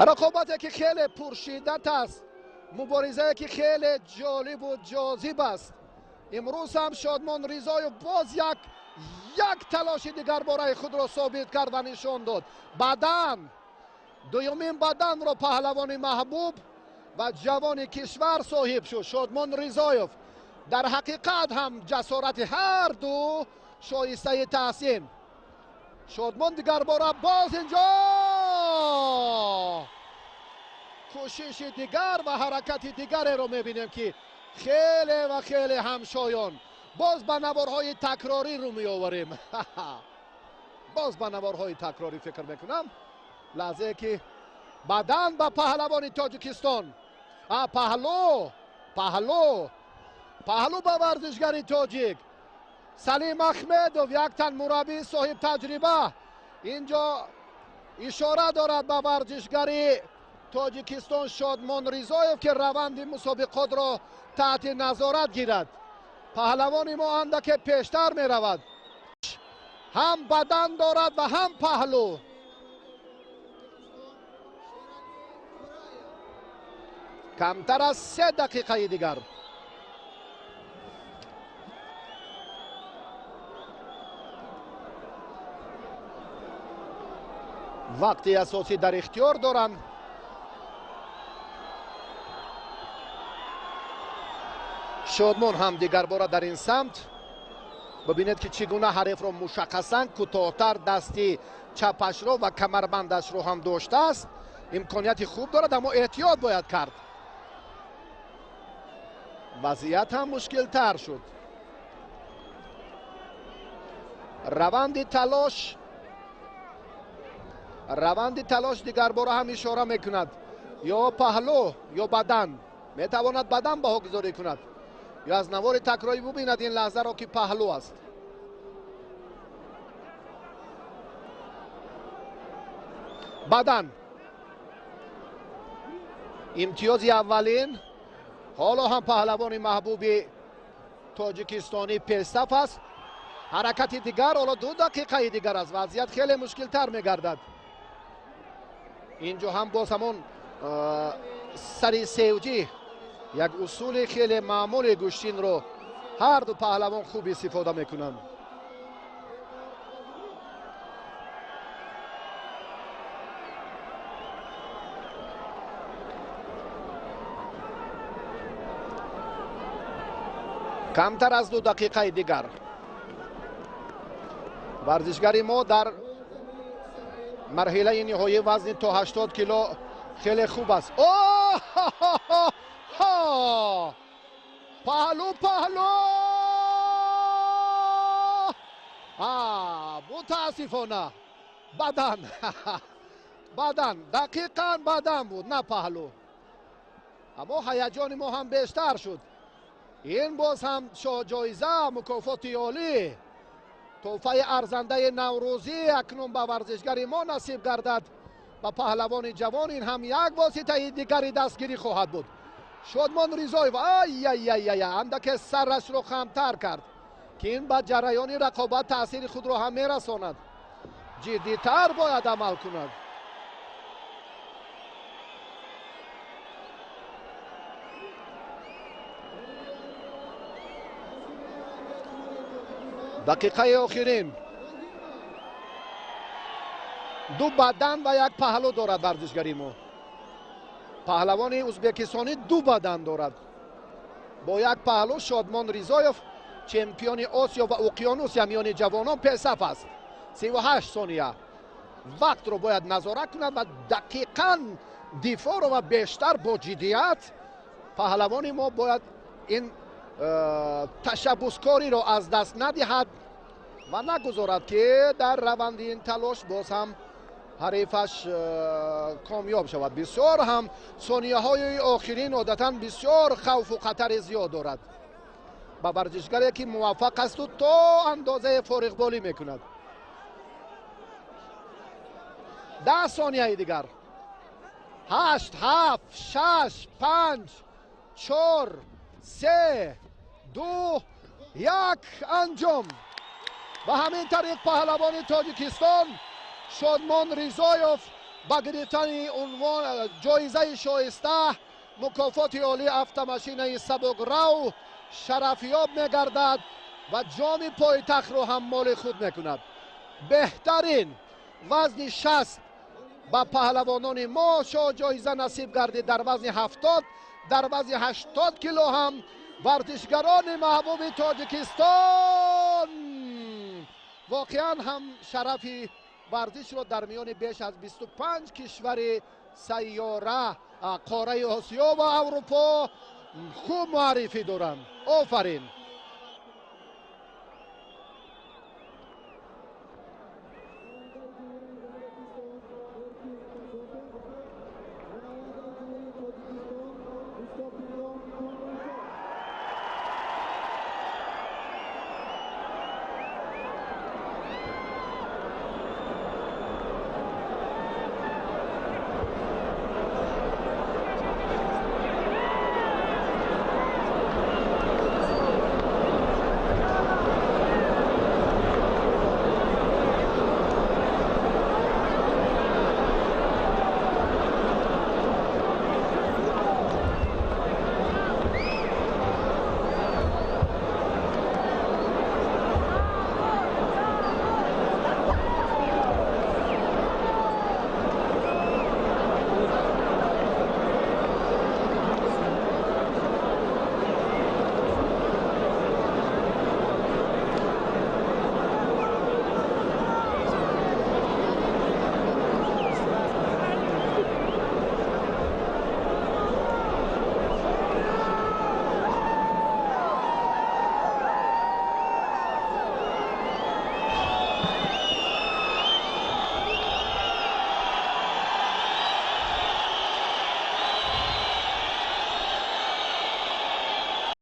رقابتی که خیلی پرشدت است، مبارزه که خیلی جالب و جاذب است. امروز هم شادمان رضایف باز یک تلاش دیگر برای خود را ثابت کرد و نشان داد. بدن دومین بدن را پهلوان محبوب و جوان کشور صاحب شد شادمان رضایف. در حقیقت هم جسارت هر دو شایسته تحسین. شادمان دیگر باره باز اینجا کوشش دیگر و حرکت دیگر رو میبینیم که خیلی و خیلی همشایان. باز به نوارهای تکراری رو میآوریم. باز به نوارهای تکراری فکر میکنم. لحظه که بدن به پهلوان تاجیکستان، پهلو به ورزشگری تاجیک سلیم احمدوف، یک تن مربی صاحب تجربه، اینجا اشاره دارد به ورزشگری تاجیکستان شادمان رضایف که روند مسابقات را تحت نظارت گیرد. پهلوان ما اندک پیشتر می رود، هم بدن دارد و هم پهلو. کمتر از 3 دقیقه دیگر. وقتی اساسی در اختیار دارند. شادمان هم دیگر باره در این سمت. ببینید که چگونه حریف را مشخصاً کوتاه‌تر دستی چپش را و کمربندش را هم داشته است. امکانیت خوب دارد اما احتیاط باید کرد. وضعیت هم مشکل تر شد. روند تلاش دیگر باره هم اشاره میکند یا پهلو یا بدن میتواند بدن به گذاری کند یا از نوار تکراری ببیند این لحظه را که پهلو است. بدن امتیازی اولین. حالا هم پهلوان محبوب تاجیکستانی پیشصف است. حرکت دیگر، حالا 2 دقیقه دیگر است. وضعیت خیلی مشکل تر میگردد. اینجا هم باز همون سری سیوجی، یک اصول خیلی معمول گوشتین رو هر دو پهلوان خوب استفاده میکنند. کمتر از 2 دقیقه دیگر. ورزشگری ما در مرحله نهایی وزن تا 80 کیلو خیلی خوب است. پهلو متاسفانه بدن دقیقاً بدن بود نه پهلو. اما هیجان ما هم بیشتر شد. این باز هم جایزه مکافات عالی تحفه ارزنده نوروزی اکنون به ورزشگری ما نصیب گردد. به پهلوان جوان این هم یک واسطه دیگری دستگیری خواهد بود. شادمان رضایف اندک سرش رو خمتر کرد که این به جریان رقابت تاثیر خود رو هم میرساند. جدیتر باید عمل کند. دقیقه آخرین. 2 بدن و 1 پهلو دارد ورزشگری ما. پهلوان ازبکستانی 2 بدن دارد با 1 پهلو. شادمان رضایف چمپیون آسیا و اقیانوس میان جوانان پیشصف است. 38 ثانیه وقت رو باید نظارت کند و دقیقاً دفاع رو و بیشتر با جدیت پهلوان ما باید این تشبسکاری را از دست ندهد و نگذارد که در روند این تلاش باز هم حریفش کامیاب شود. بسیار هم ثانیه های آخرین عادتا بسیار خوف و خطر زیاد دارد. با ورزشگری که موفق است و تا اندازه فارغ بالی میکند. 10 ثانیه دیگر. 8 7 6 5 4 3 2 1 انجام. و همین طریق پهلوان تاجیکستان شادمان رضایف با گرفتن عنوان جایزه شایسته مکافات عالی автомاشین سبک‌رو شرفیاب می‌گردد و جام پایتخت رو هم مال خود می‌کند. بهترین وزن 60 با پهلوانان ما جایزه نصیب گردید. در وزن 70 در وزن 80 کیلو هم ورزشگران محبوب تاجیکستان واقعا هم شرف ورزش رو در میان بیش از 25 کشور سیاره قاره آسیا و اروپا خوب معرفی دارند. آفرین.